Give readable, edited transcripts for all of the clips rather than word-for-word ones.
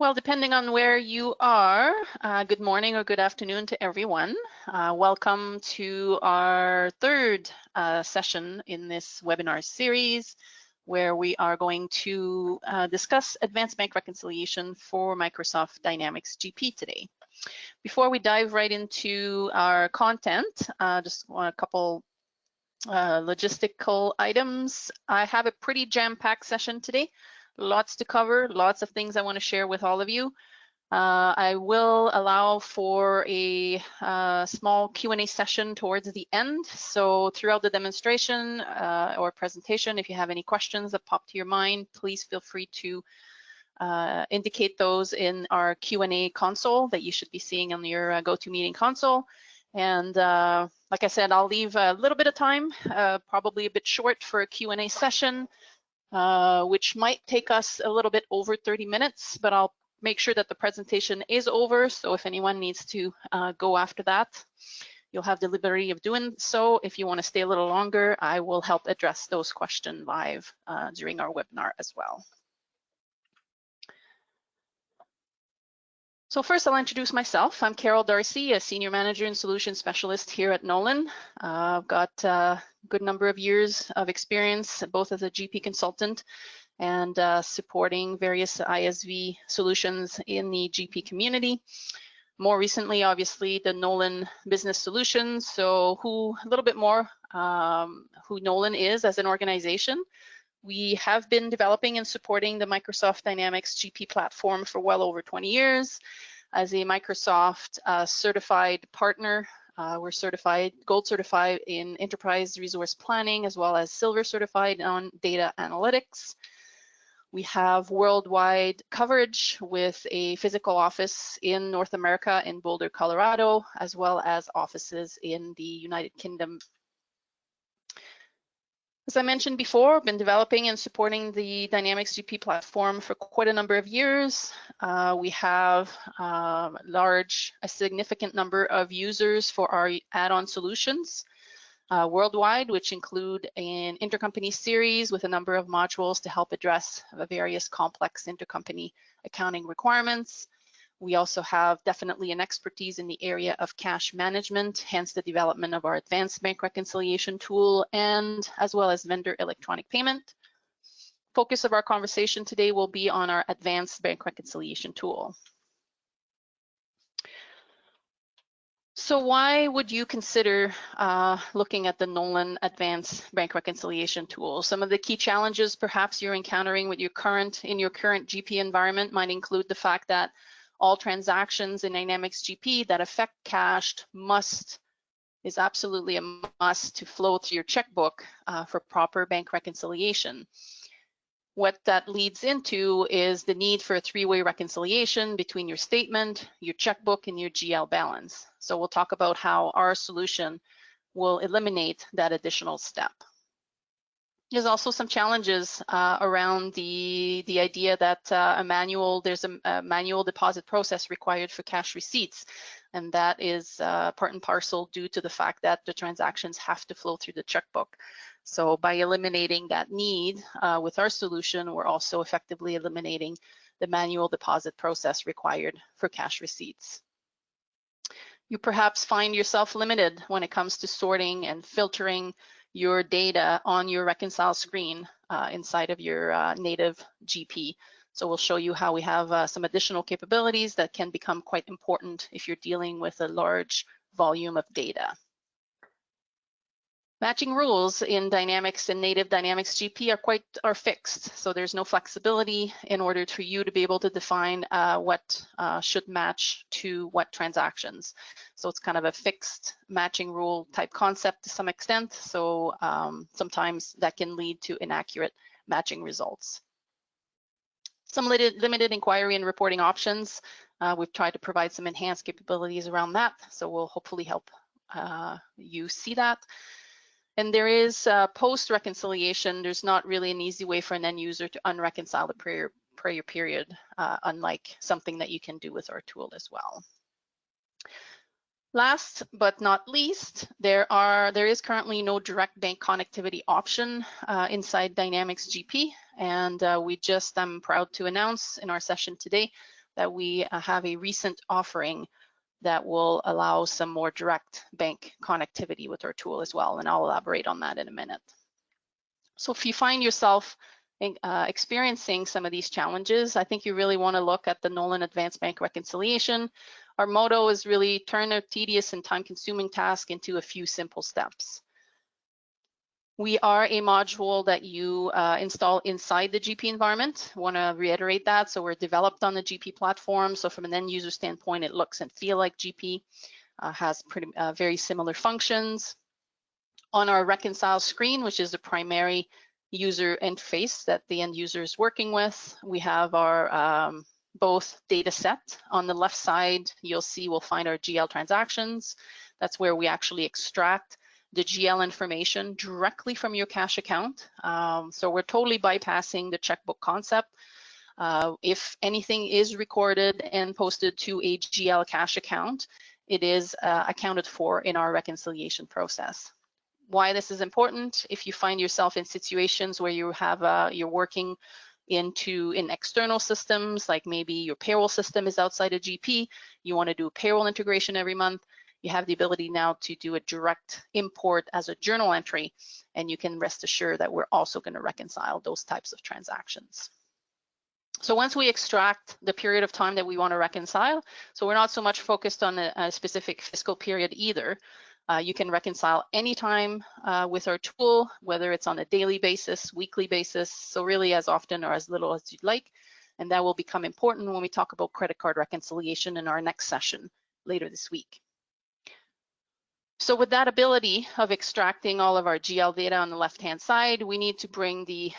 Well, depending on where you are, good morning or good afternoon to everyone. Welcome to our third session in this webinar series, where we are going to discuss advanced bank reconciliation for Microsoft Dynamics GP today. Before we dive right into our content, just a couple logistical items. I have a pretty jam-packed session today. Lots to cover, lots of things I want to share with all of you. I will allow for a small Q&A session towards the end. So throughout the demonstration or presentation, if you have any questions that pop to your mind, please feel free to indicate those in our Q&A console that you should be seeing on your GoToMeeting console. And like I said, I'll leave a little bit of time, probably a bit short for a Q&A session, which might take us a little bit over 30 minutes, but I'll make sure that the presentation is over. So if anyone needs to go after that, you'll have the liberty of doing so. If you want to stay a little longer, I will help address those questions live during our webinar as well. So first, I'll introduce myself. I'm Carol Darcy, a Senior Manager and Solution Specialist here at Nolan. I've got a good number of years of experience, both as a GP consultant and supporting various ISV solutions in the GP community. More recently, obviously, the Nolan Business Solutions. So a little bit more who Nolan is as an organization. We have been developing and supporting the Microsoft Dynamics GP platform for well over 20 years. As a Microsoft certified partner, we're gold certified in enterprise resource planning, as well as silver certified on data analytics. We have worldwide coverage with a physical office in North America in Boulder, Colorado, as well as offices in the United Kingdom. As I mentioned before, I've been developing and supporting the Dynamics GP platform for quite a number of years. We have a significant number of users for our add-on solutions worldwide, which include an intercompany series with a number of modules to help address the various complex intercompany accounting requirements. We also have definitely an expertise in the area of cash management, hence the development of our advanced bank reconciliation tool, and as well as vendor electronic payment. Focus of our conversation today will be on our advanced bank reconciliation tool. So why would you consider looking at the Nolan Advanced Bank Reconciliation tool? Some of the key challenges perhaps you're encountering with your current GP environment might include the fact that all transactions in Dynamics GP that affect cash is absolutely a must to flow through your checkbook for proper bank reconciliation. What that leads into is the need for a three-way reconciliation between your statement, your checkbook, and your GL balance. So we'll talk about how our solution will eliminate that additional step. There's also some challenges around the idea that there's a manual deposit process required for cash receipts, and that is part and parcel due to the fact that the transactions have to flow through the checkbook. So by eliminating that need with our solution, we're also effectively eliminating the manual deposit process required for cash receipts. You perhaps find yourself limited when it comes to sorting and filtering your data on your reconcile screen inside of your native GP. So we'll show you how we have some additional capabilities that can become quite important if you're dealing with a large volume of data. Matching rules in Dynamics and native Dynamics GP are fixed, so there's no flexibility in order for you to be able to define what should match to what transactions. So it's kind of a fixed matching rule type concept to some extent, so sometimes that can lead to inaccurate matching results. Some limited inquiry and reporting options. We've tried to provide some enhanced capabilities around that, so we'll hopefully help you see that. And there is post-reconciliation, there's not really an easy way for an end user to unreconcile the prior period, unlike something that you can do with our tool as well. Last but not least, there is currently no direct bank connectivity option inside Dynamics GP, and I'm proud to announce in our session today, that we have a recent offering that will allow some more direct bank connectivity with our tool as well, and I'll elaborate on that in a minute. So if you find yourself experiencing some of these challenges, I think you really want to look at the Nolan Advanced Bank Reconciliation. Our motto is really turn a tedious and time-consuming task into a few simple steps. We are a module that you install inside the GP environment. I want to reiterate that. So we're developed on the GP platform. So from an end user standpoint, it looks and feels like GP, has pretty very similar functions. On our reconcile screen, which is the primary user interface that the end user is working with, we have our both data set. On the left side, you'll see we'll find our GL transactions. That's where we actually extract the GL information directly from your cash account. So we're totally bypassing the checkbook concept. If anything is recorded and posted to a GL cash account, it is accounted for in our reconciliation process. Why this is important: if you find yourself in situations where you have you're working in external systems, like maybe your payroll system is outside of GP, you want to do payroll integration every month, you have the ability now to do a direct import as a journal entry, and you can rest assured that we're also going to reconcile those types of transactions. So once we extract the period of time that we want to reconcile, so we're not so much focused on a specific fiscal period either. You can reconcile anytime with our tool, whether it's on a daily basis, weekly basis, so really as often or as little as you'd like. And that will become important when we talk about credit card reconciliation in our next session later this week. So with that ability of extracting all of our GL data on the left-hand side, we need to bring the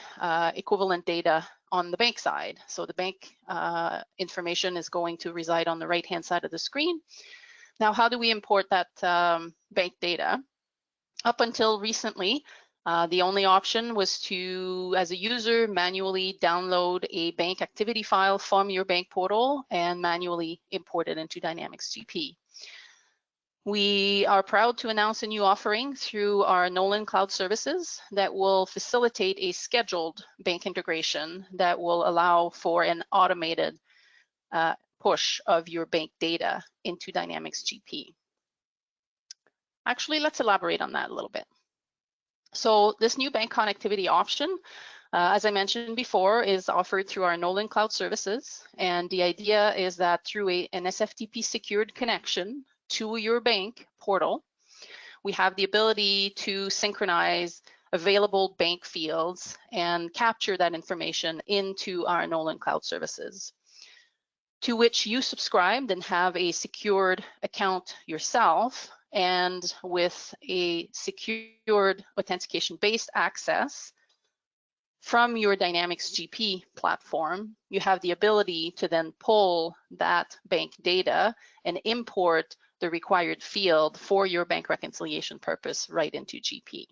equivalent data on the bank side. So the bank information is going to reside on the right-hand side of the screen. Now, how do we import that bank data? Up until recently, the only option was to, as a user, manually download a bank activity file from your bank portal and manually import it into Dynamics GP. We are proud to announce a new offering through our Nolan Cloud Services that will facilitate a scheduled bank integration that will allow for an automated push of your bank data into Dynamics GP. Actually, let's elaborate on that a little bit. So this new bank connectivity option, as I mentioned before, is offered through our Nolan Cloud Services. And the idea is that through an SFTP secured connection to your bank portal, we have the ability to synchronize available bank fields and capture that information into our Nolan Cloud Services, to which you subscribed and have a secured account yourself. And with a secured authentication-based access from your Dynamics GP platform, you have the ability to then pull that bank data and import the required field for your bank reconciliation purpose right into GP.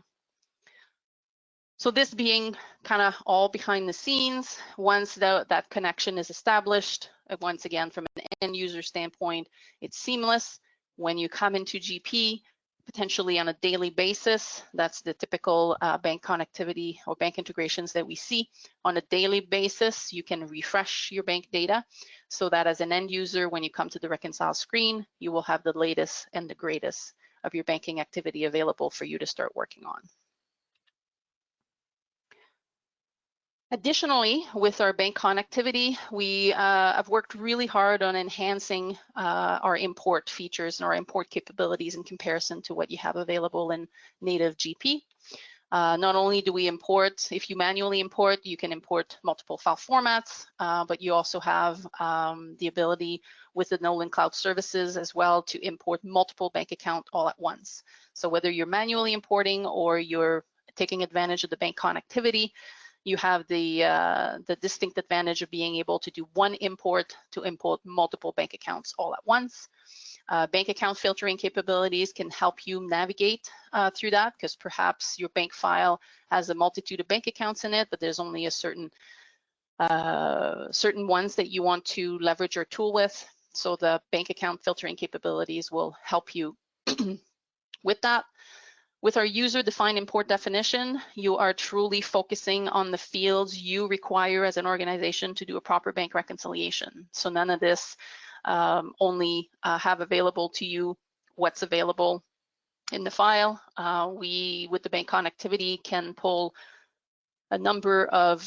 So this being kind of all behind the scenes, once that connection is established, once again, from an end user standpoint, it's seamless. When you come into GP, potentially on a daily basis, that's the typical bank connectivity or bank integrations that we see. On a daily basis, you can refresh your bank data so that as an end user, when you come to the reconcile screen, you will have the latest and the greatest of your banking activity available for you to start working on. Additionally, with our bank connectivity, we have worked really hard on enhancing our import features and our import capabilities in comparison to what you have available in native GP. Not only do we import, if you manually import, you can import multiple file formats, but you also have the ability with the Nolan Cloud Services as well to import multiple bank accounts all at once. So whether you're manually importing or you're taking advantage of the bank connectivity, you have the distinct advantage of being able to do one import to import multiple bank accounts all at once. Bank account filtering capabilities can help you navigate through that, because perhaps your bank file has a multitude of bank accounts in it, but there's only a certain ones that you want to leverage your tool with. So the bank account filtering capabilities will help you with that. With our user-defined import definition, you are truly focusing on the fields you require as an organization to do a proper bank reconciliation. So none of this only have available to you what's available in the file. We, with the bank connectivity, can pull a number of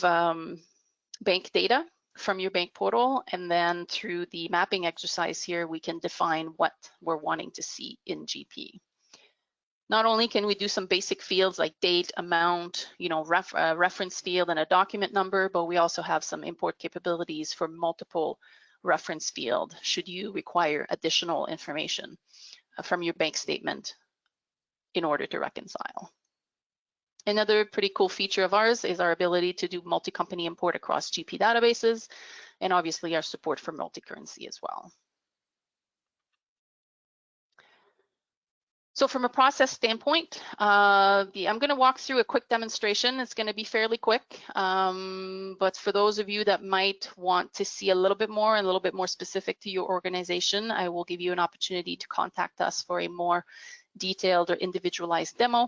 bank data from your bank portal, and then through the mapping exercise here, we can define what we're wanting to see in GP. Not only can we do some basic fields like date, amount, reference field and a document number, but we also have some import capabilities for multiple reference field should you require additional information from your bank statement in order to reconcile. Another pretty cool feature of ours is our ability to do multi-company import across GP databases, and obviously our support for multi-currency as well. So from a process standpoint, I'm going to walk through a quick demonstration. It's going to be fairly quick, but for those of you that might want to see a little bit more specific to your organization, I will give you an opportunity to contact us for a more detailed or individualized demo.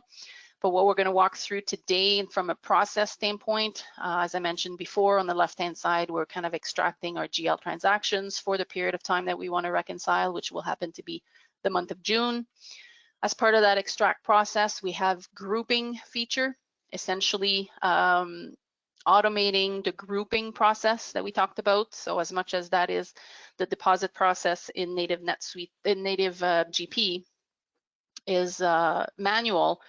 But what we're going to walk through today, and from a process standpoint, as I mentioned before, on the left-hand side, we're kind of extracting our GL transactions for the period of time that we want to reconcile, which will happen to be the month of June. As part of that extract process, we have grouping feature, essentially automating the grouping process that we talked about. So as much as that is the deposit process in native NetSuite, in native GP is manual,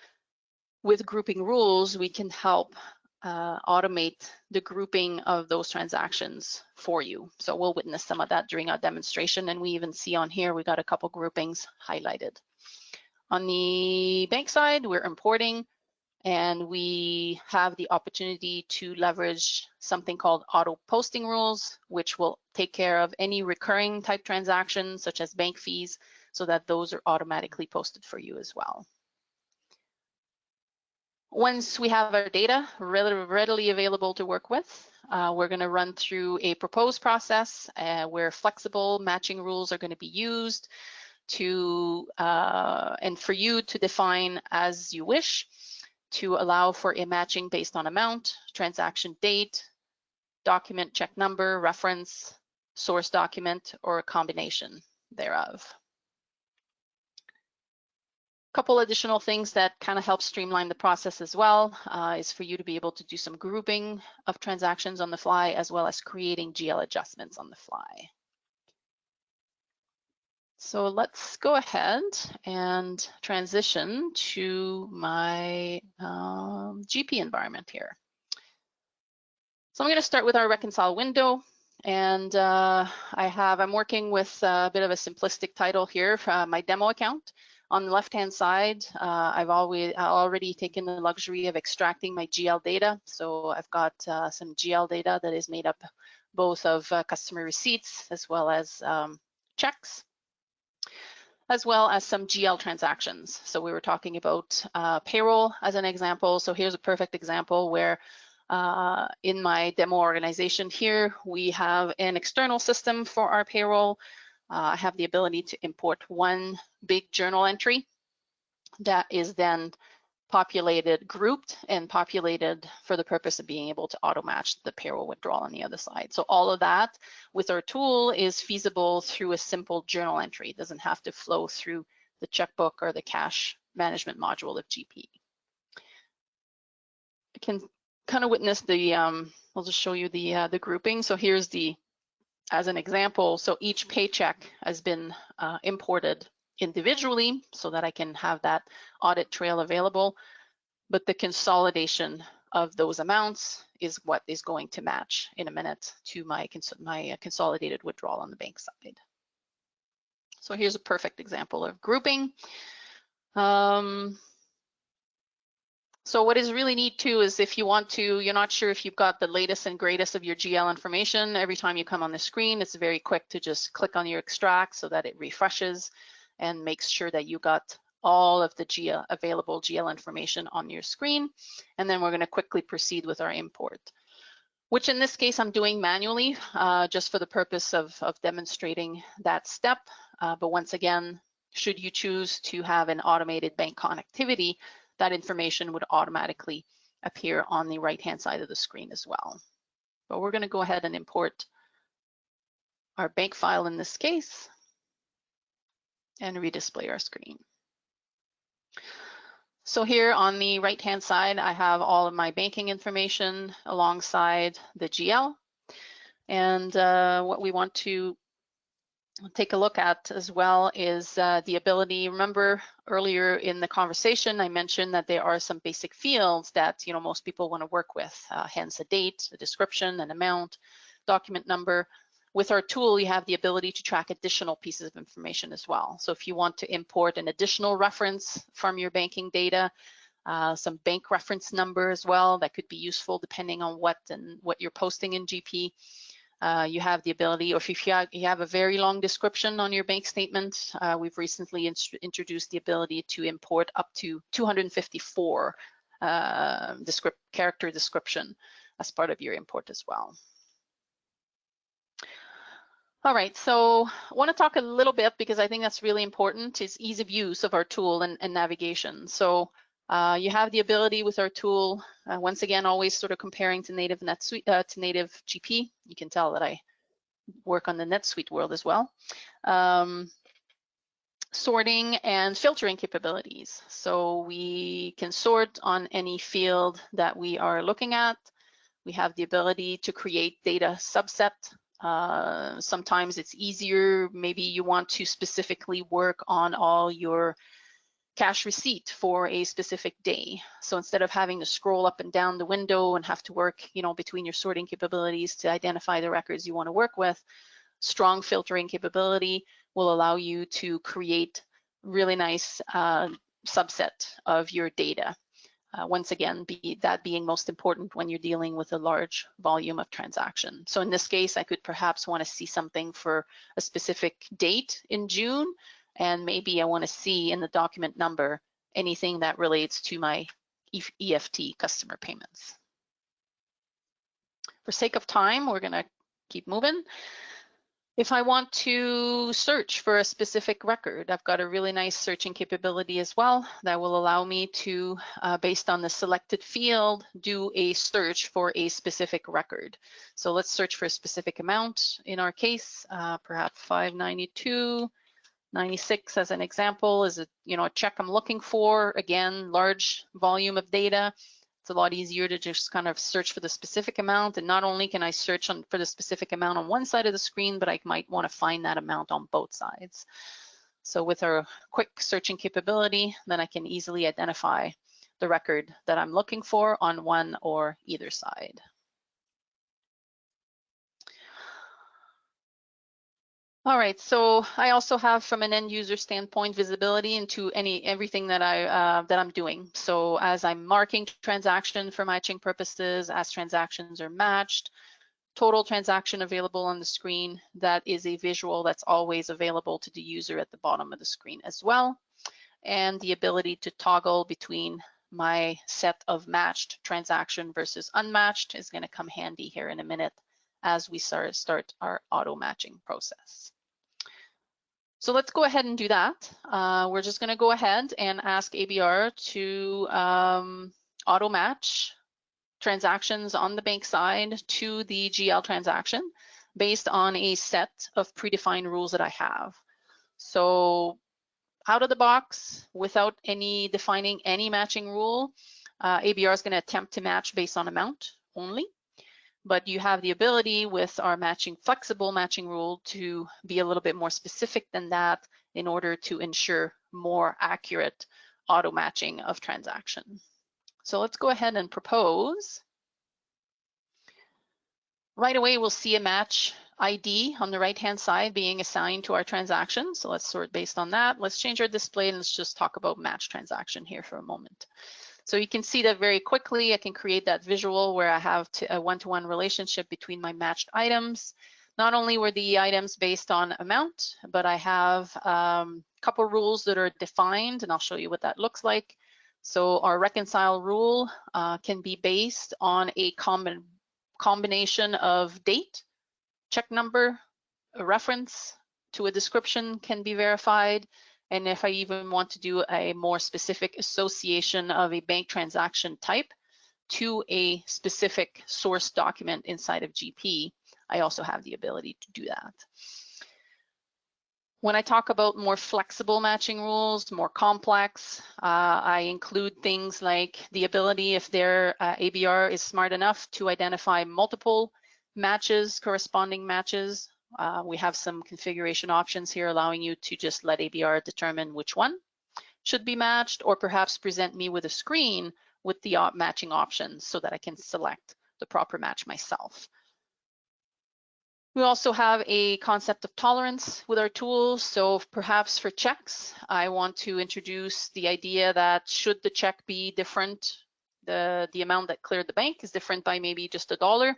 with grouping rules, we can help automate the grouping of those transactions for you. So we'll witness some of that during our demonstration, and we even see on here, we got a couple groupings highlighted. On the bank side, we're importing, and we have the opportunity to leverage something called auto posting rules, which will take care of any recurring type transactions, such as bank fees, so that those are automatically posted for you as well. Once we have our data readily available to work with, we're going to run through a propose process where flexible matching rules are going to be used to and for you to define as you wish to allow for a matching based on amount, transaction date, document check number, reference, source document, or a combination thereof. Couple additional things that kind of help streamline the process as well is for you to be able to do some grouping of transactions on the fly, as well as creating GL adjustments on the fly. So let's go ahead and transition to my GP environment here. So I'm going to start with our reconcile window, and I'm working with a bit of a simplistic title here for my demo account. On the left-hand side, I've already taken the luxury of extracting my GL data. So I've got some GL data that is made up both of customer receipts as well as checks, as well as some GL transactions. So we were talking about payroll as an example. So here's a perfect example where in my demo organization here, we have an external system for our payroll. I have the ability to import one big journal entry that is then populated, grouped, and populated for the purpose of being able to auto match the payroll withdrawal on the other side. So all of that with our tool is feasible through a simple journal entry. It doesn't have to flow through the checkbook or the cash management module of GP. You can kind of witness the, I'll just show you the grouping. So here's as an example, so each paycheck has been imported individually so that I can have that audit trail available, but the consolidation of those amounts is what is going to match in a minute to my consolidated withdrawal on the bank side. So here's a perfect example of grouping. So what is really neat too is if you want to, you're not sure if you've got the latest and greatest of your GL information, every time you come on the screen, it's very quick to just click on your extract so that it refreshes and makes sure that you got all of the available GL information on your screen. And then we're going to quickly proceed with our import, which in this case I'm doing manually just for the purpose of demonstrating that step. But once again, should you choose to have an automated bank connectivity, that information would automatically appear on the right-hand side of the screen as well. But we're going to go ahead and import our bank file in this case and redisplay our screen. So here on the right-hand side, I have all of my banking information alongside the GL. And what we want to take a look at as well is the ability. Remember earlier in the conversation, I mentioned that there are some basic fields that most people want to work with, hence a date, a description, an amount, document number. With our tool, you have the ability to track additional pieces of information as well. So if you want to import an additional reference from your banking data, some bank reference number as well, that could be useful depending on what you're posting in GP. You have the ability, or if you have a very long description on your bank statement, we've recently introduced the ability to import up to 254 character description as part of your import as well. All right, so I want to talk a little bit, because I think that's really important, is ease of use of our tool and navigation. So you have the ability with our tool, once again, always sort of comparing to native NetSuite, to native GP. You can tell that I work on the NetSuite world as well. Sorting and filtering capabilities. So we can sort on any field that we are looking at. We have the ability to create data subset. Sometimes it's easier, maybe you want to specifically work on all your cash receipt for a specific day. So instead of having to scroll up and down the window and have to work, between your sorting capabilities to identify the records you want to work with, strong filtering capability will allow you to create really nice subset of your data. Once again, that being most important when you're dealing with a large volume of transaction. So in this case, I could perhaps want to see something for a specific date in June, and maybe I want to see in the document number anything that relates to my EFT customer payments. For sake of time, we're going to keep moving. If I want to search for a specific record, I've got a really nice searching capability as well that will allow me to, based on the selected field, do a search for a specific record. So let's search for a specific amount. In our case, perhaps 592.96 as an example is a check I'm looking for. Again, large volume of data. It's a lot easier to just kind of search for the specific amount, and not only can I search for the specific amount on one side of the screen, but I might want to find that amount on both sides. So with our quick searching capability, then I can easily identify the record that I'm looking for on one or either side. All right, so I also have, from an end user standpoint, visibility into everything that I'm doing. So as I'm marking transaction for matching purposes, as transactions are matched, total transaction available on the screen, that is a visual that's always available to the user at the bottom of the screen as well. And the ability to toggle between my set of matched transaction versus unmatched is going to come handy here in a minute as we start our auto matching process. So let's go ahead and do that. We're just going to go ahead and ask ABR to auto match transactions on the bank side to the GL transaction based on a set of predefined rules that I have. So out of the box, without defining any matching rule, ABR is going to attempt to match based on amount only. But you have the ability with our flexible matching rule to be a little bit more specific than that in order to ensure more accurate auto matching of transactions. So let's go ahead and propose. Right away, we'll see a match ID on the right-hand side being assigned to our transaction. So let's sort based on that. Let's change our display and let's just talk about match transaction here for a moment. So you can see that very quickly. I can create that visual where I have a one-to-one relationship between my matched items. Not only were the items based on amount, but I have a couple rules that are defined, and I'll show you what that looks like. So our reconcile rule can be based on a combination of date, check number, a reference to a description can be verified, And if I even want to do a more specific association of a bank transaction type to a specific source document inside of GP, I also have the ability to do that. When I talk about more flexible matching rules, more complex, I include things like the ability, if their ABR is smart enough, to identify multiple matches, corresponding matches. We have some configuration options here allowing you to just let ABR determine which one should be matched, or perhaps present me with a screen with the matching options so that I can select the proper match myself. We also have a concept of tolerance with our tools. So perhaps for checks, I want to introduce the idea that should the check be different, the amount that cleared the bank is different by maybe just $1,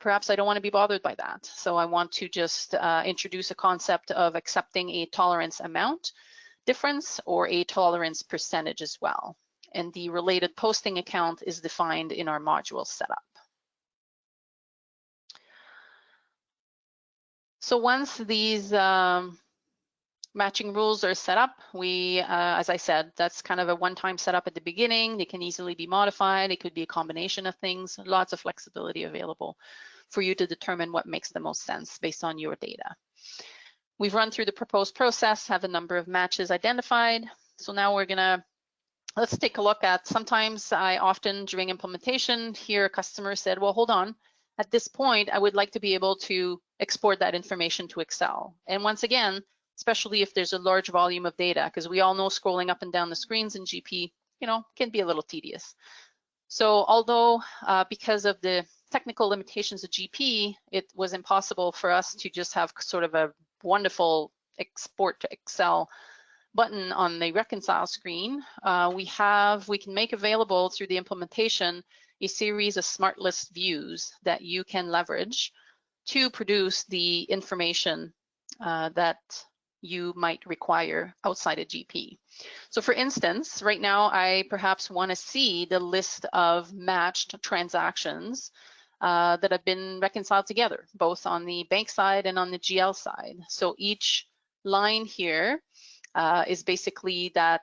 perhaps I don't want to be bothered by that. So I want to just introduce a concept of accepting a tolerance amount difference or a tolerance percentage as well. And the related posting account is defined in our module setup. So once these matching rules are set up, we, as I said, that's kind of a one-time setup at the beginning. They can easily be modified. It could be a combination of things, lots of flexibility available for you to determine what makes the most sense based on your data. We've run through the proposed process, have a number of matches identified. So now let's take a look at, sometimes I often during implementation hear a customer said, well, hold on, at this point, I would like to be able to export that information to Excel. And once again, especially if there's a large volume of data, because we all know scrolling up and down the screens in GP, can be a little tedious. So although because of the technical limitations of GP, it was impossible for us to just have sort of a wonderful export to Excel button on the reconcile screen, we can make available through the implementation a series of smart list views that you can leverage to produce the information that you might require outside of GP. So for instance, right now I perhaps want to see the list of matched transactions that have been reconciled together, both on the bank side and on the GL side. So each line here is basically that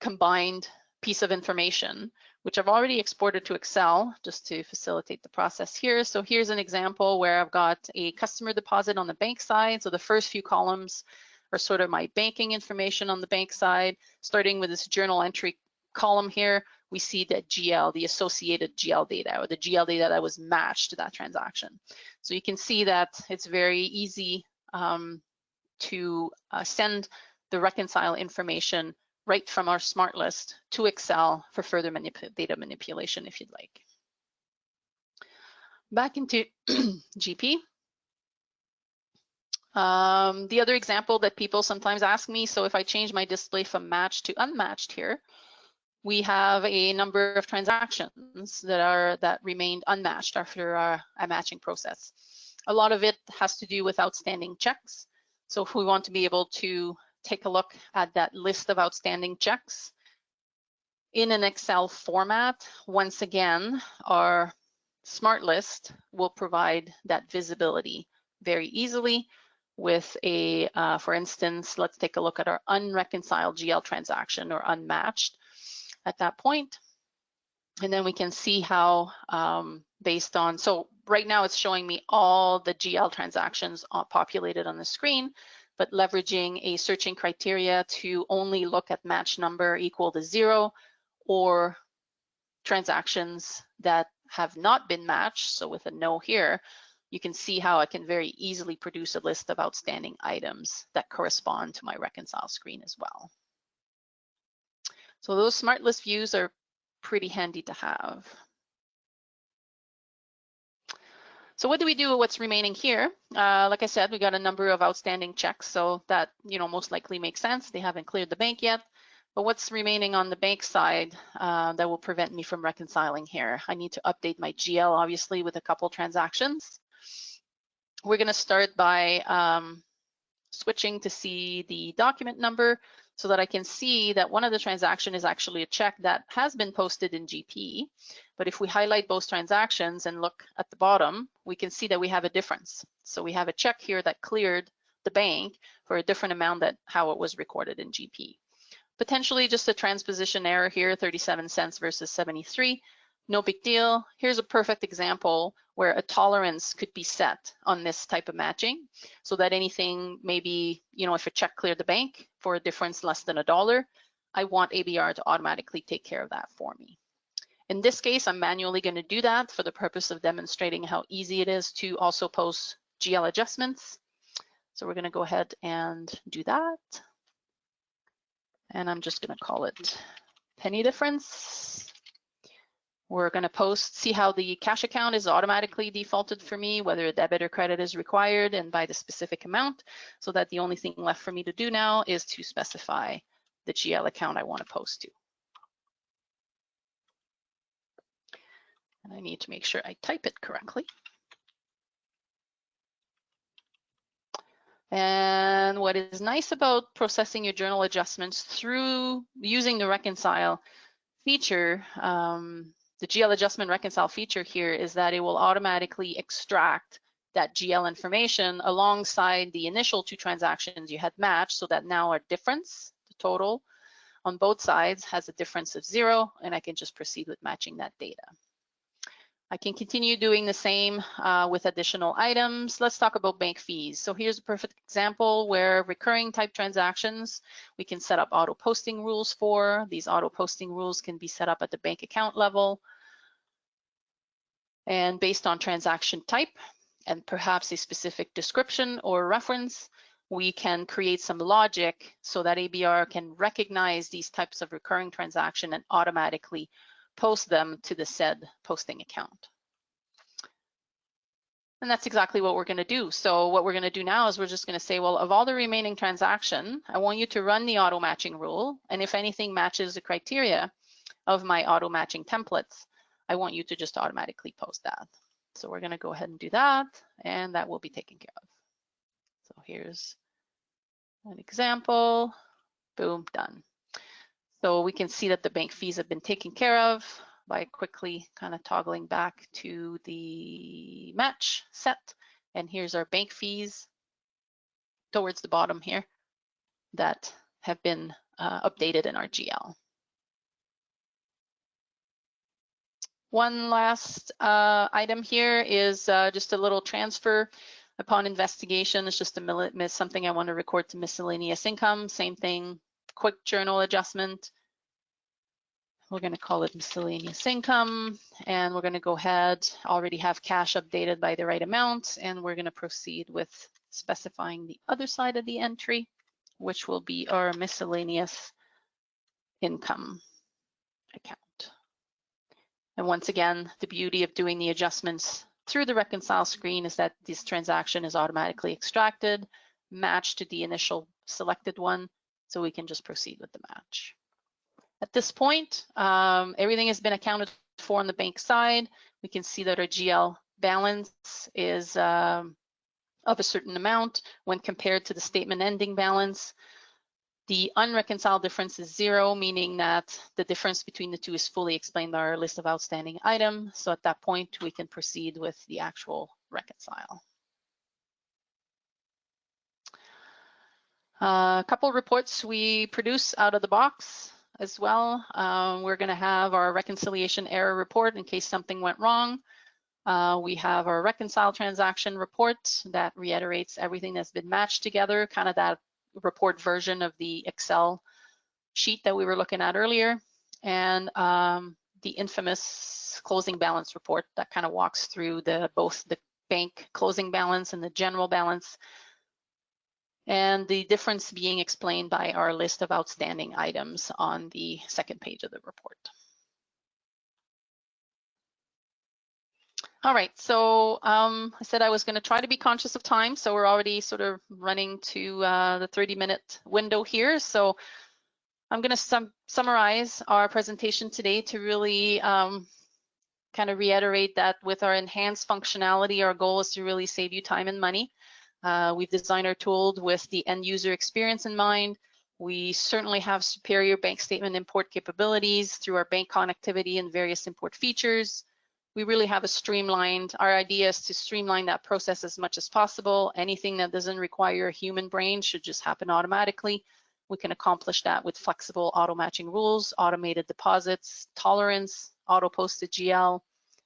combined piece of information, which I've already exported to Excel just to facilitate the process here. So here's an example where I've got a customer deposit on the bank side. So the first few columns are sort of my banking information on the bank side. Starting with this journal entry column here, we see that GL, the associated GL data, or the GL data that was matched to that transaction. So you can see that it's very easy to send the reconcile information right from our smart list to Excel for further data manipulation if you'd like. Back into GP. The other example that people sometimes ask me, so if I change my display from matched to unmatched here, we have a number of transactions that remained unmatched after a matching process. A lot of it has to do with outstanding checks. So if we want to be able to take a look at that list of outstanding checks in an Excel format, once again, our smart list will provide that visibility very easily with a, for instance, let's take a look at our unreconciled GL transaction or unmatched at that point. And then we can see how based on, so right now it's showing me all the GL transactions populated on the screen, but leveraging a searching criteria to only look at match number equal to 0 or transactions that have not been matched. So with a no here, you can see how I can very easily produce a list of outstanding items that correspond to my reconcile screen as well. So those smart list views are pretty handy to have. So what do we do with what's remaining here? Like I said, we got a number of outstanding checks, so that most likely makes sense. They haven't cleared the bank yet. But what's remaining on the bank side that will prevent me from reconciling here? I need to update my GL, obviously, with a couple transactions. We're going to start by switching to see the document number so that I can see that one of the transactions is actually a check that has been posted in GP. But if we highlight both transactions and look at the bottom, we can see that we have a difference. So we have a check here that cleared the bank for a different amount than how it was recorded in GP. Potentially just a transposition error here, 37 cents versus 73. No big deal. Here's a perfect example where a tolerance could be set on this type of matching so that anything, maybe, you know, if a check cleared the bank for a difference less than $1, I want ABR to automatically take care of that for me. In this case, I'm manually going to do that for the purpose of demonstrating how easy it is to also post GL adjustments. So we're going to go ahead and do that. And I'm just going to call it penny difference. We're going to post, see how the cash account is automatically defaulted for me, whether a debit or credit is required and by the specific amount, so that the only thing left for me to do now is to specify the GL account I want to post to. And I need to make sure I type it correctly. And what is nice about processing your journal adjustments through using the reconcile feature, the GL adjustment reconcile feature here, is that it will automatically extract that GL information alongside the initial two transactions you had matched, so that now our difference, the total on both sides, has a difference of 0, and I can just proceed with matching that data. I can continue doing the same with additional items. Let's talk about bank fees. So here's a perfect example where recurring type transactions, we can set up auto posting rules for. These auto posting rules can be set up at the bank account level. And based on transaction type and perhaps a specific description or reference, we can create some logic so that ABR can recognize these types of recurring transaction and automatically post them to the said posting account. And that's exactly what we're going to do. So what we're going to do now is we're just going to say, well, of all the remaining transaction, I want you to run the auto matching rule. And if anything matches the criteria of my auto matching templates, I want you to just automatically post that. So we're going to go ahead and do that, and that will be taken care of. So here's an example. Boom, done. So we can see that the bank fees have been taken care of by quickly kind of toggling back to the match set. And here's our bank fees towards the bottom here that have been updated in our GL. One last item here is just a little transfer upon investigation. It's just something I want to record to miscellaneous income. Same thing, quick journal adjustment. We're going to call it miscellaneous income, and we're going to go ahead, already have cash updated by the right amount, and we're going to proceed with specifying the other side of the entry, which will be our miscellaneous income account. And once again, the beauty of doing the adjustments through the reconcile screen is that this transaction is automatically extracted, matched to the initial selected one, so we can just proceed with the match. At this point, everything has been accounted for on the bank side. We can see that our GL balance is of a certain amount when compared to the statement ending balance. The unreconciled difference is 0, meaning that the difference between the two is fully explained by our list of outstanding items. So at that point, we can proceed with the actual reconcile. A couple reports we produce out of the box as well. We're going to have our reconciliation error report in case something went wrong. We have our reconcile transaction report that reiterates everything that's been matched together, kind of that report version of the Excel sheet that we were looking at earlier, and the infamous closing balance report that kind of walks through both the bank closing balance and the general balance, and the difference being explained by our list of outstanding items on the second page of the report. All right, so I said I was going to try to be conscious of time, so we're already sort of running to the 30-minute window here. So I'm going to summarize our presentation today to really kind of reiterate that with our enhanced functionality, our goal is to really save you time and money. We've designed our tool with the end user experience in mind. We certainly have superior bank statement import capabilities through our bank connectivity and various import features. we really have our idea is to streamline that process as much as possible. Anything that doesn't require a human brain should just happen automatically. We can accomplish that with flexible auto matching rules, automated deposits, tolerance, auto posted GL.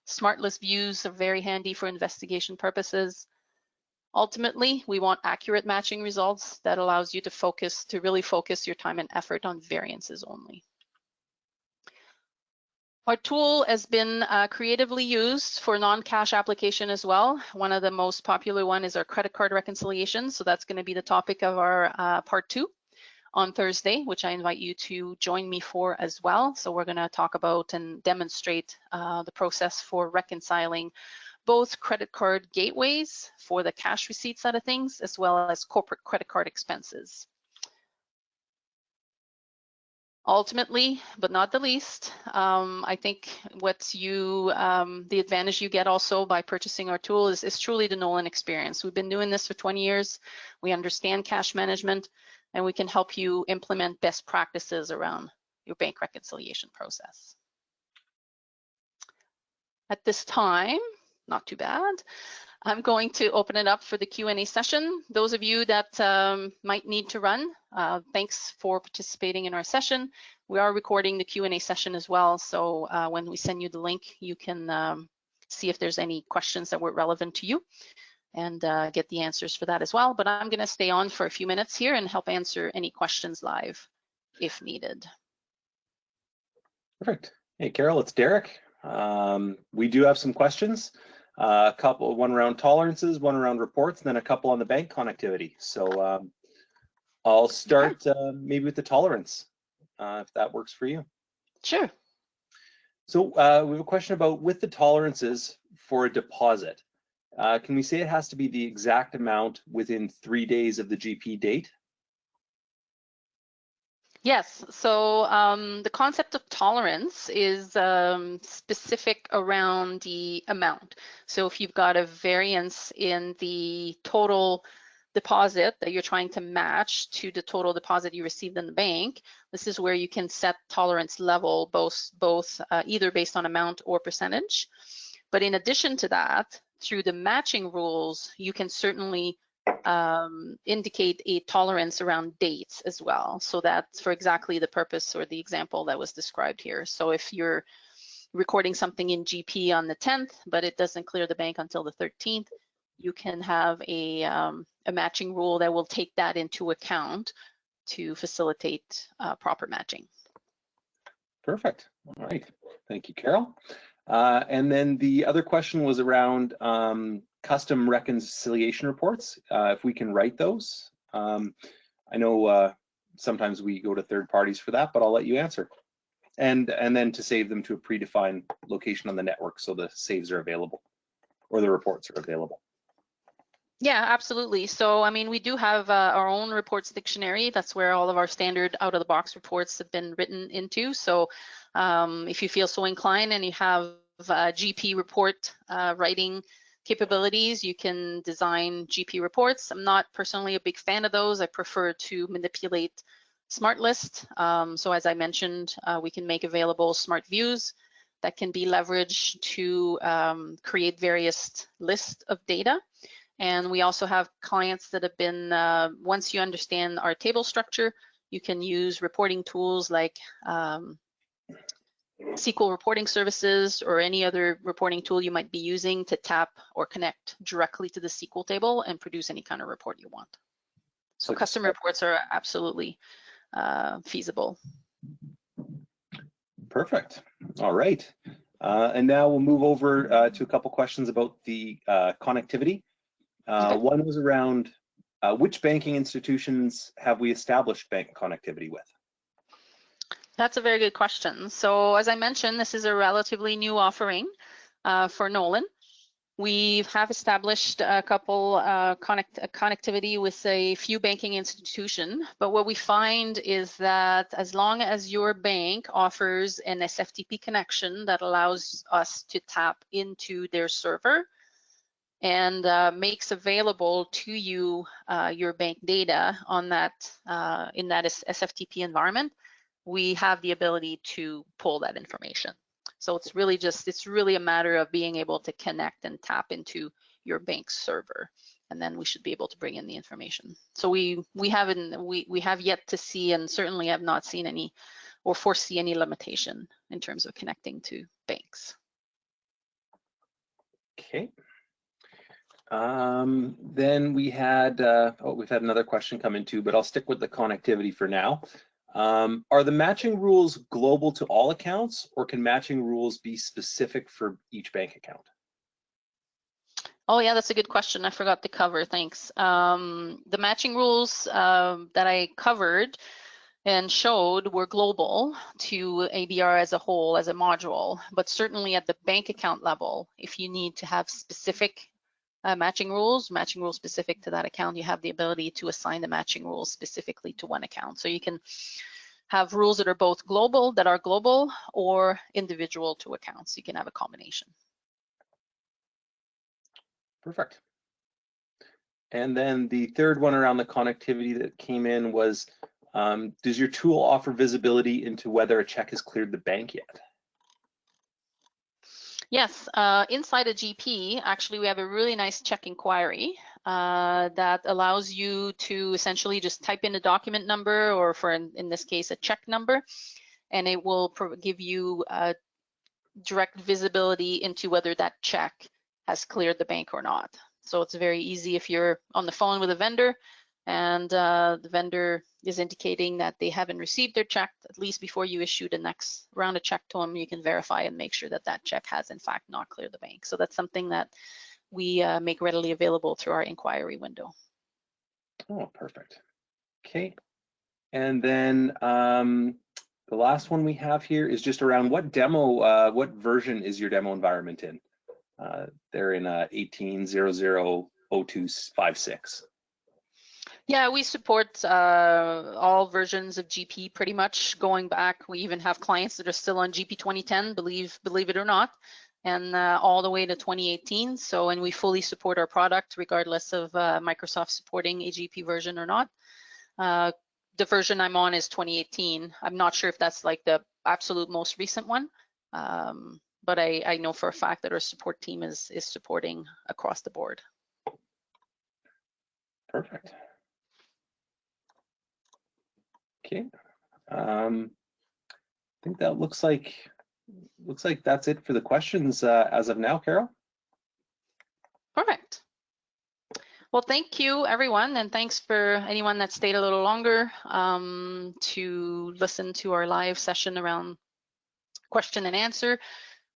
Smart list views are very handy for investigation purposes. Ultimately, we want accurate matching results that allows you to really focus your time and effort on variances only. Our tool has been creatively used for non-cash application as well. One of the most popular one is our credit card reconciliation. So that's going to be the topic of our part 2 on Thursday, which I invite you to join me for as well. So we're going to talk about and demonstrate the process for reconciling both credit card gateways for the cash receipt side of things, as well as corporate credit card expenses. Ultimately, but not the least, I think the advantage you get also by purchasing our tool is truly the Nolan experience. We've been doing this for 20 years. We understand cash management, and we can help you implement best practices around your bank reconciliation process. At this time, not too bad, I'm going to open it up for the Q&A session. Those of you that might need to run, thanks for participating in our session. We are recording the Q&A session as well, so when we send you the link, you can see if there's any questions that were relevant to you and get the answers for that as well. But I'm going to stay on for a few minutes here and help answer any questions live if needed. Perfect. Hey, Carol, it's Derek. We do have some questions. One around tolerances, one around reports, and then a couple on the bank connectivity. So I'll start maybe with the tolerance, if that works for you. Sure. So we have a question about with the tolerances for a deposit. Can we say it has to be the exact amount within 3 days of the GP date? Yes, so the concept of tolerance is specific around the amount. So if you've got a variance in the total deposit that you're trying to match to the total deposit you received in the bank, this is where you can set tolerance level both either based on amount or percentage. But in addition to that, through the matching rules, you can certainly indicate a tolerance around dates as well. So that's for exactly the purpose or the example that was described here. So if you're recording something in GP on the 10th, but it doesn't clear the bank until the 13th, you can have a matching rule that will take that into account to facilitate proper matching. Perfect. All right. Thank you, Carol. And then the other question was around custom reconciliation reports, if we can write those. I know sometimes we go to third parties for that, but I'll let you answer. And then to save them to a predefined location on the network so the saves are available or the reports are available. Yeah, absolutely. So, I mean, we do have our own reports dictionary. That's where all of our standard out-of-the-box reports have been written into. So if you feel so inclined and you have GP report writing capabilities, you can design GP reports. I'm not personally a big fan of those. I prefer to manipulate smart list. So as I mentioned, we can make available smart views that can be leveraged to create various lists of data. And we also have clients that have been, once you understand our table structure, you can use reporting tools like SQL reporting services or any other reporting tool you might be using to tap or connect directly to the SQL table and produce any kind of report you want. So custom reports are absolutely feasible. Perfect. All right. And now we'll move over to a couple questions about the connectivity. One was around which banking institutions have we established bank connectivity with? That's a very good question. So as I mentioned, this is a relatively new offering for Nolan. We have established a couple connectivity with a few banking institutions, but what we find is that as long as your bank offers an SFTP connection that allows us to tap into their server and makes available to you your bank data on that in that SFTP environment, we have the ability to pull that information. So it's really a matter of being able to connect and tap into your bank server, and then we should be able to bring in the information. So we have yet to see, and certainly have not seen any or foresee any limitation in terms of connecting to banks. Okay. Then we've had another question come in too, but I'll stick with the connectivity for now. Are the matching rules global to all accounts, or can matching rules be specific for each bank account? Oh yeah, that's a good question. I forgot to cover, thanks. The matching rules that I covered and showed were global to ABR as a whole, as a module, but certainly at the bank account level, if you need to have specific matching rules specific to that account, you have the ability to assign the matching rules specifically to one account. So you can have rules that are both global, or individual to accounts. You can have a combination. Perfect. And then the third one around the connectivity that came in was, does your tool offer visibility into whether a check has cleared the bank yet? Yes, inside a GP, actually, we have a really nice check inquiry that allows you to essentially just type in a document number, or in this case, a check number, and it will give you direct visibility into whether that check has cleared the bank or not. So it's very easy if you're on the phone with a vendor and the vendor is indicating that they haven't received their check, at least before you issue the next round of check to them, you can verify and make sure that that check has in fact not cleared the bank. So that's something that we make readily available through our inquiry window. Oh, perfect. Okay. And then the last one we have here is just around what what version is your demo environment in? They're in 18.00.0256. Yeah, we support all versions of GP pretty much going back. We even have clients that are still on GP 2010, believe it or not, and all the way to 2018. So, and we fully support our product regardless of Microsoft supporting a GP version or not. The version I'm on is 2018. I'm not sure if that's like the absolute most recent one, but I know for a fact that our support team is supporting across the board. Perfect. Okay. I think that looks like that's it for the questions as of now, Carol. Perfect. Well, thank you, everyone, and thanks for anyone that stayed a little longer to listen to our live session around question and answer.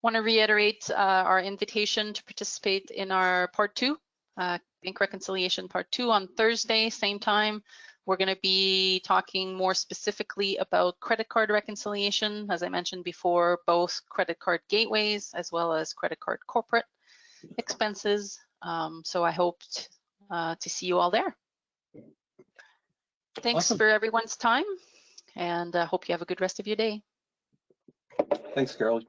Want to reiterate our invitation to participate in our part 2, Bank Reconciliation Part 2 on Thursday, same time. We're going to be talking more specifically about credit card reconciliation, as I mentioned before, both credit card gateways as well as credit card corporate expenses. So I hope to see you all there. Thanks Awesome. for everyone's time, and hope you have a good rest of your day. Thanks, Carol.